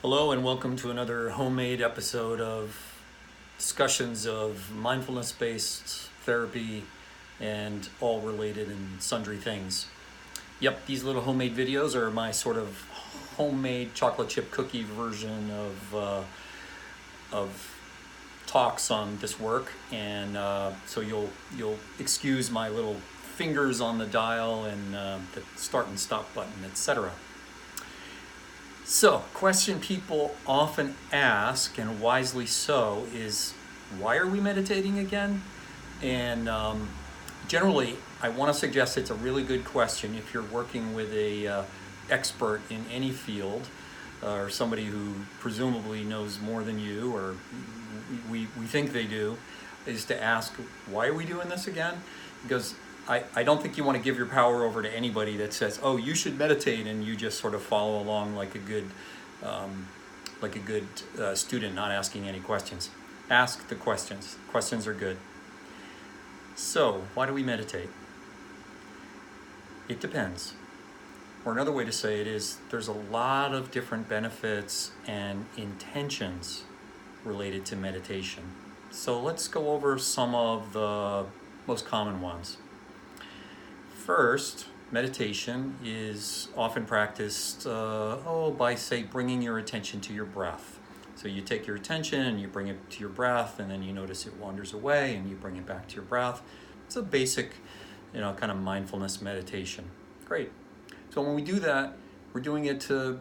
Hello, and welcome to another homemade episode of discussions of mindfulness based therapy and all related and sundry things. Yep, these little homemade videos are my sort of homemade chocolate chip cookie version of talks on this work, and so you'll excuse my little fingers on the dial and the start and stop button, etc. So, question people often ask, and wisely so, is why are we meditating again? And generally, I want to suggest it's a really good question if you're working with a expert in any field, or somebody who presumably knows more than you, or we think they do, is to ask, why are we doing this again? Because I don't think you want to give your power over to anybody that says, oh, you should meditate, and you just sort of follow along like a good student, not asking any questions. Ask the questions. Questions are good. So, why do we meditate? It depends. Or another way to say it is there's a lot of different benefits and intentions related to meditation. So let's go over some of the most common ones. First, meditation is often practiced by, say, bringing your attention to your breath. So you take your attention and you bring it to your breath, and then you notice it wanders away and you bring it back to your breath. It's a basic, kind of mindfulness meditation. Great. So when we do that, we're doing it to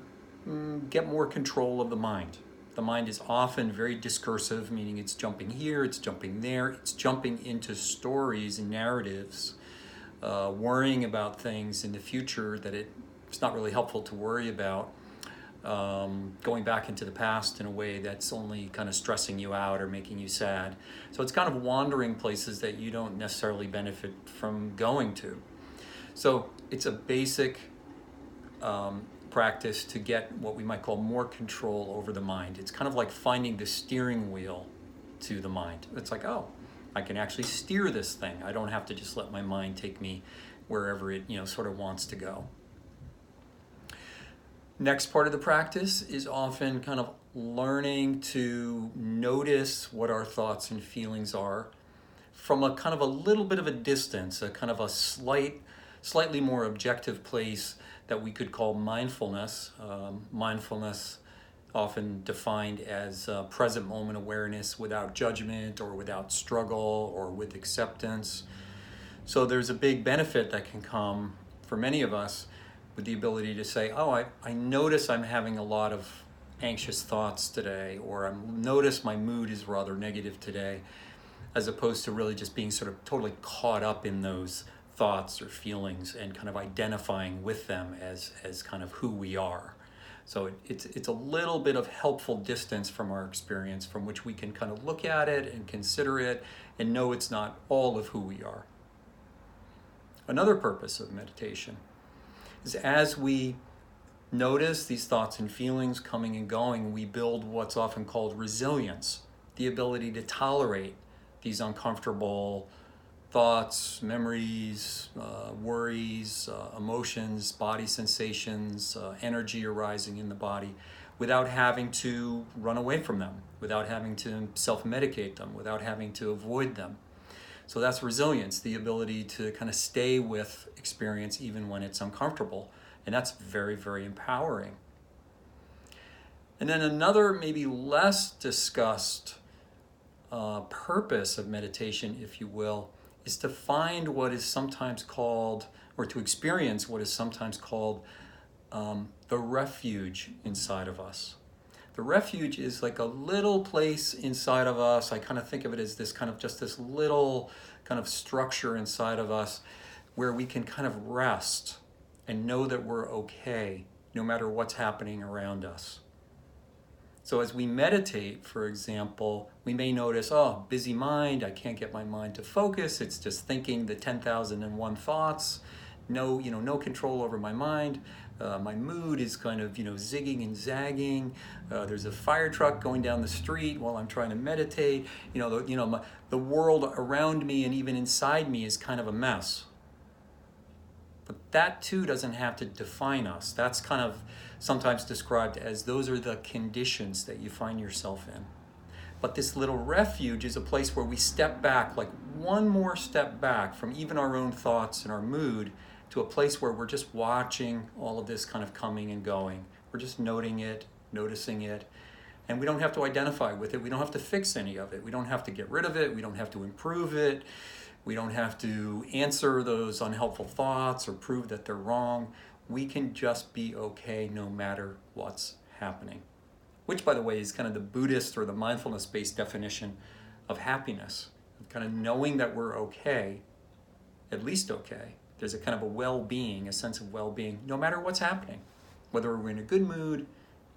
get more control of the mind. The mind is often very discursive, meaning it's jumping here, it's jumping there, it's jumping into stories and narratives, worrying about things in the future that it's not really helpful to worry about, going back into the past in a way that's only kind of stressing you out or making you sad. So it's kind of wandering places that you don't necessarily benefit from going to. So it's a basic practice to get what we might call more control over the mind. It's kind of like finding the steering wheel to the mind. It's like, oh, I can actually steer this thing. I don't have to just let my mind take me wherever it sort of wants to go. Next part of the practice is often kind of learning to notice what our thoughts and feelings are from a kind of a little bit of a distance, a kind of a slightly more objective place that we could call mindfulness. Mindfulness often defined as present moment awareness without judgment or without struggle or with acceptance. So there's a big benefit that can come for many of us with the ability to say, oh, I notice I'm having a lot of anxious thoughts today, or I notice my mood is rather negative today, as opposed to really just being sort of totally caught up in those thoughts or feelings and kind of identifying with them as kind of who we are. So it's a little bit of helpful distance from our experience from which we can kind of look at it and consider it and know it's not all of who we are. Another purpose of meditation is as we notice these thoughts and feelings coming and going, we build what's often called resilience, the ability to tolerate these uncomfortable thoughts, memories, worries, emotions, body sensations, energy arising in the body without having to run away from them, without having to self-medicate them, without having to avoid them. So that's resilience, the ability to kind of stay with experience even when it's uncomfortable. And that's very, very empowering. And then another maybe less discussed purpose of meditation, if you will, is to find what is sometimes called, or to experience what is sometimes called the refuge inside of us. The refuge is like a little place inside of us. I kind of think of it as this kind of just this little kind of structure inside of us where we can kind of rest and know that we're okay no matter what's happening around us. So as we meditate, for example, we may notice, oh, busy mind, I can't get my mind to focus. It's just thinking the 10,001 thoughts. No control over my mind. My mood is kind of, zigging and zagging. There's a fire truck going down the street while I'm trying to meditate. The world around me and even inside me is kind of a mess. But that too doesn't have to define us. That's kind of sometimes described as those are the conditions that you find yourself in. But this little refuge is a place where we step back, like one more step back from even our own thoughts and our mood, to a place where we're just watching all of this kind of coming and going. We're just noting it, noticing it, and we don't have to identify with it. We don't have to fix any of it. We don't have to get rid of it. We don't have to improve it. We don't have to answer those unhelpful thoughts or prove that they're wrong. We can just be okay no matter what's happening. Which, by the way, is kind of the Buddhist or the mindfulness-based definition of happiness. Kind of knowing that we're okay, at least okay. There's a kind of a well-being, a sense of well-being, no matter what's happening. Whether we're in a good mood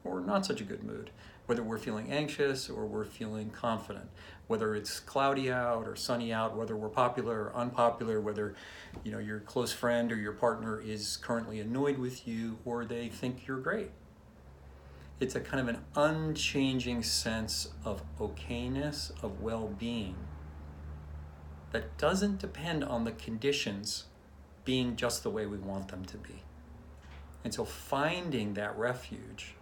or not such a good mood. Whether we're feeling anxious or we're feeling confident. Whether it's cloudy out or sunny out, whether we're popular or unpopular, whether your close friend or your partner is currently annoyed with you or they think you're great. It's a kind of an unchanging sense of okayness, of well-being that doesn't depend on the conditions being just the way we want them to be. And so finding that refuge,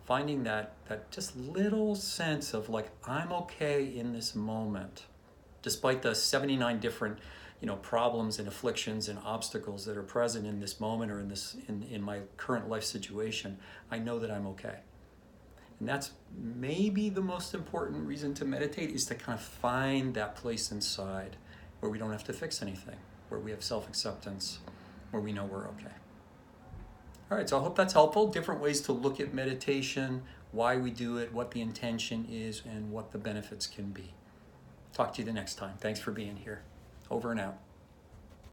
finding that just little sense of like, I'm okay in this moment, despite the 79 different problems and afflictions and obstacles that are present in this moment or in my current life situation, I know that I'm okay. And that's maybe the most important reason to meditate, is to kind of find that place inside where we don't have to fix anything, where we have self-acceptance, where we know we're okay. All right, so I hope that's helpful. Different ways to look at meditation, why we do it, what the intention is, and what the benefits can be. Talk to you the next time. Thanks for being here. Over and out.